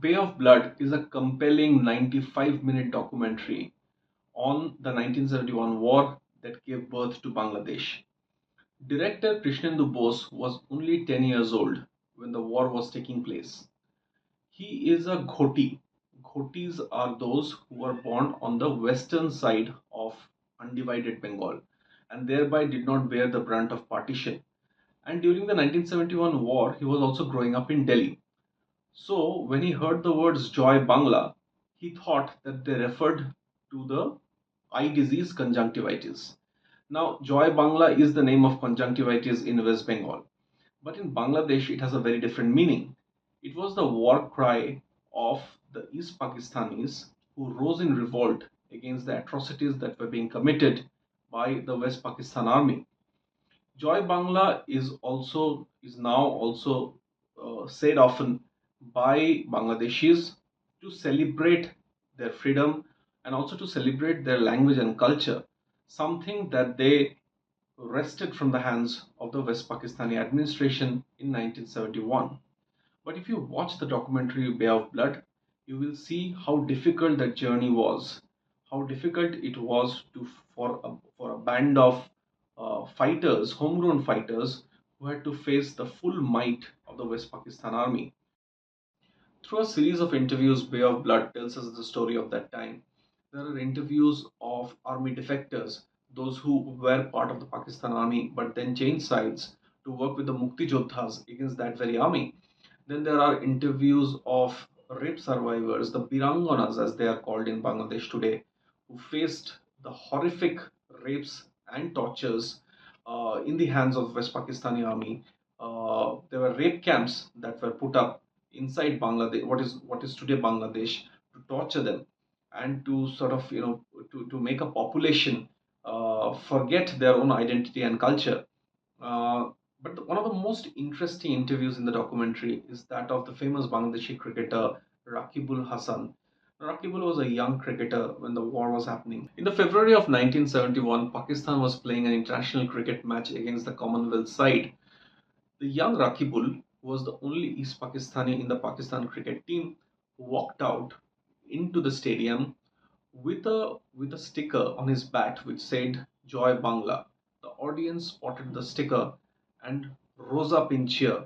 Bay of Blood is a compelling 95-minute documentary on the 1971 war that gave birth to Bangladesh. Director Krishnendu Bose was only 10 years old when the war was taking place. He is a Ghoti. Ghotis are those who were born on the western side of undivided Bengal and thereby did not bear the brunt of partition. And during the 1971 war, he was also growing up in Delhi. So when he heard the words Joy Bangla, he thought that they referred to the eye disease conjunctivitis. Now, Joy Bangla is the name of conjunctivitis in West Bengal, but in Bangladesh it has a very different meaning. It was the war cry of the East Pakistanis who rose in revolt against the atrocities that were being committed by the West Pakistan army. Joy Bangla is now also said often by Bangladeshis to celebrate their freedom and also to celebrate their language and culture, something that they wrested from the hands of the West Pakistani administration in 1971. But if you watch the documentary Bay of Blood, you will see how difficult that journey was, how difficult it was for a band of fighters, homegrown fighters, who had to face the full might of the West Pakistan army. Through a series of interviews, Bay of Blood tells us the story of that time. There are interviews of army defectors, those who were part of the Pakistan army but then changed sides to work with the Mukti Jodhas against that very army. Then there are interviews of rape survivors, the Biranganas as they are called in Bangladesh today, who faced the horrific rapes and tortures in the hands of West Pakistani army. There were rape camps that were put up inside Bangladesh, what is today Bangladesh, to torture them and to sort of to make a population forget their own identity and culture. One of the most interesting interviews in the documentary is that of the famous Bangladeshi cricketer Rakibul Hassan. Rakibul was a young cricketer when the war was happening. In the February of 1971, Pakistan was playing an international cricket match against the Commonwealth side. The young Rakibul, who was the only East Pakistani in the Pakistan cricket team, walked out into the stadium with a sticker on his bat which said Joy Bangla. The audience spotted the sticker and rose up in cheer.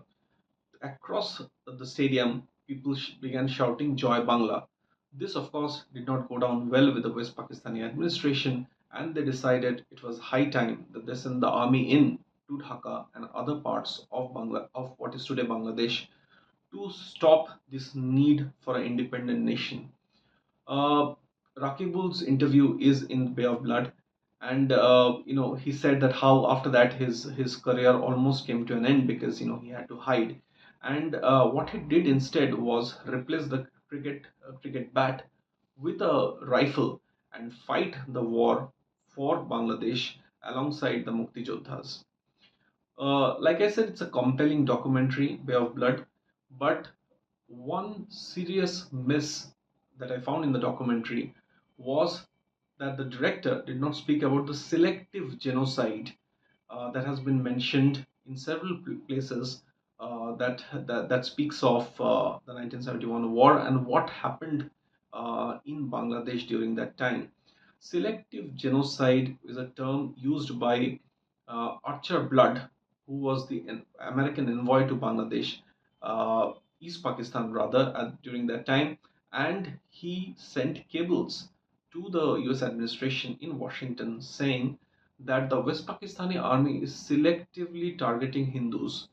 Across the stadium, people began shouting Joy Bangla. This, of course, did not go down well with the West Pakistani administration, and they decided it was high time that they send the army in to Dhaka and other parts of of what is today Bangladesh, to stop this need for an independent nation. Uh, Rakibul's interview is in Bay of Blood, and he said that how after that his career almost came to an end because he had to hide, and what he did instead was replace the cricket bat with a rifle and fight the war for Bangladesh alongside the Mukti Jodhas. Like I said, it's a compelling documentary, Bay of Blood, but one serious miss that I found in the documentary was that the director did not speak about the selective genocide that has been mentioned in several places that speaks of the 1971 war and what happened in Bangladesh during that time. Selective genocide is a term used by Archer Blood, who was the American envoy to Bangladesh, East Pakistan rather, during that time, and he sent cables to the US administration in Washington saying that the West Pakistani army is selectively targeting Hindus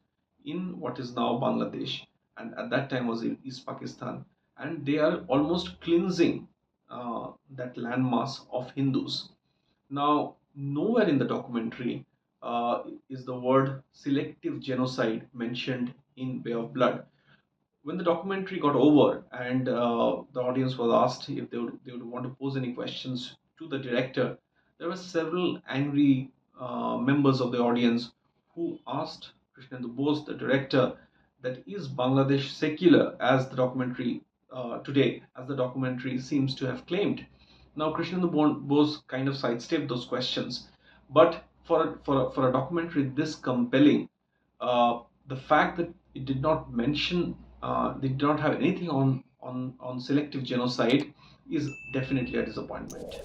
in what is now Bangladesh and at that time was in East Pakistan, and they are almost cleansing that landmass of Hindus. Now, nowhere in the documentary is the word selective genocide mentioned in Bay of Blood. When the documentary got over and the audience was asked if they would want to pose any questions to the director, there were several angry members of the audience who asked Krishnendu Bose, the director, that is Bangladesh secular as the documentary today, as the documentary seems to have claimed. Now, Krishnendu Bose kind of sidestepped those questions, but for a documentary this compelling, the fact that it did not mention, they did not have anything on selective genocide is definitely a disappointment.